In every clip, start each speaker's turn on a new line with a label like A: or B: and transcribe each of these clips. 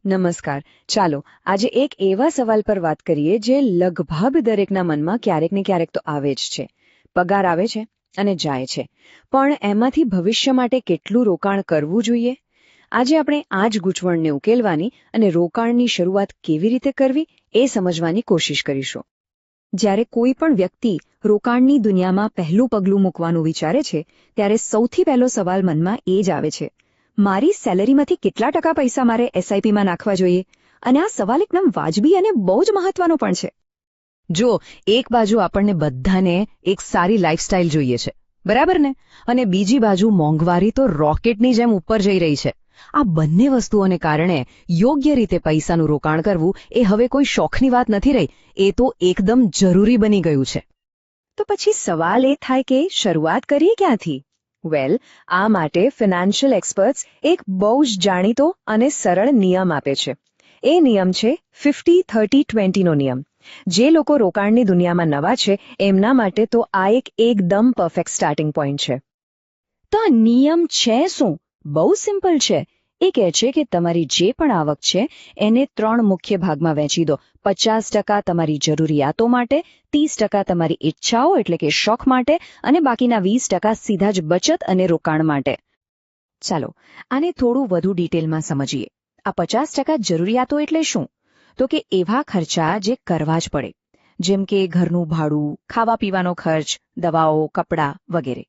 A: નમસ્કાર. ચાલો આજે એક એવા સવાલ પર વાત કરીએ જે લગભગ દરેકના મનમાં ક્યારેક ને ક્યારેક તો આવે જ છે. પગાર આવે છે અને જાય છે, પણ એમાંથી ભવિષ્ય માટે કેટલું રોકાણ કરવું જોઈએ? આજે આપણે આ જ ગૂંચવણને ઉકેલવાની અને રોકાણની શરૂઆત કેવી રીતે કરવી એ સમજવાની કોશિશ કરીશું. જ્યારે કોઈ પણ વ્યક્તિ રોકાણની દુનિયામાં પહેલું પગલું મૂકવાનું વિચારે છે, ત્યારે સૌથી પહેલો સવાલ મનમાં એ જ આવે છે: મારી સેલેરીમાંથી કેટલા ટકા પૈસા મારે એસઆઈપીમાં નાખવા જોઈએ? અને આ સવાલ એકદમ વાજબી અને બહુ જ મહત્વનો પણ છે. જો એક બાજુ આપણને બધાને એક સારી લાઇફસ્ટાઇલ જોઈએ છે, બરાબર ને? અને બીજી બાજુ મોંઘવારી તો રોકેટની જેમ ઉપર જઈ રહી છે. આ બંને વસ્તુઓને કારણે યોગ્ય રીતે પૈસાનું રોકાણ કરવું એ હવે કોઈ શોખની વાત નથી રહી, એ તો એકદમ જરૂરી બની ગયું છે. તો પછી સવાલ એ થાય કે શરૂઆત કરીએ ક્યાંથી? આ માટે ફાઇનાન્શિયલ એક્સપર્ટ્સ એક બહુ જ જાણીતો અને સરળ નિયમ આપે છે. એ નિયમ છે 50-30-20 નો નિયમ. જે લોકો રોકાણની દુનિયામાં નવા છે એમના માટે તો આ એકદમ પરફેક્ટ સ્ટાર્ટિંગ પોઈન્ટ છે. તો આ નિયમ છે શું? બહુ સિમ્પલ છે. એ કહે છે કે તમારી જે પણ આવક છે એને 3 મુખ્ય ભાગમાં વહેંચી દો. 50% તમારી જરૂરિયાતો માટે, 30% તમારી ઈચ્છાઓ એટલે કે શોખ માટે, અને બાકીના 20% સીધા જ બચત અને રોકાણ માટે. ચાલો આને થોડું વધુ ડિટેલમાં સમજીએ. આ 50% જરૂરિયાતો એટલે શું? તો કે એવા ખર્ચા જે કરવા જ પડે, જેમ કે ઘરનું ભાડું, ખાવા પીવાનો ખર્ચ, દવાઓ, કપડાં વગેરે.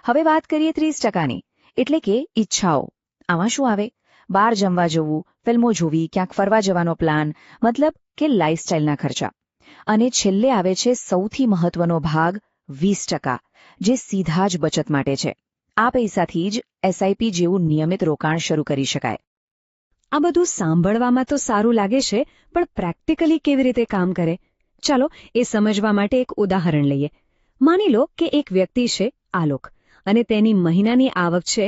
A: હવે વાત કરીએ 30%ની, એટલે કે ઈચ્છાઓ. આમાં શું આવે? બહાર જમવા જવું, ફિલ્મો જોવી, ક્યાંક ફરવા જવાનો પ્લાન, મતલબ કે લાઇફસ્ટાઇલના ખર્ચા. અને છેલ્લે આવે છે સૌથી મહત્વનો ભાગ, 20%, જે સીધા જ બચત માટે છે. આ પૈસાથી જ એસઆઈપી જેવું નિયમિત રોકાણ શરૂ કરી શકાય. આ બધું સાંભળવામાં તો સારું લાગે છે, પણ પ્રેક્ટિકલી કેવી રીતે કામ કરે? ચાલો એ સમજવા માટે એક ઉદાહરણ લઈએ. માની લો કે એક વ્યક્તિ છે આલોક, અને તેની મહિનાની આવક છે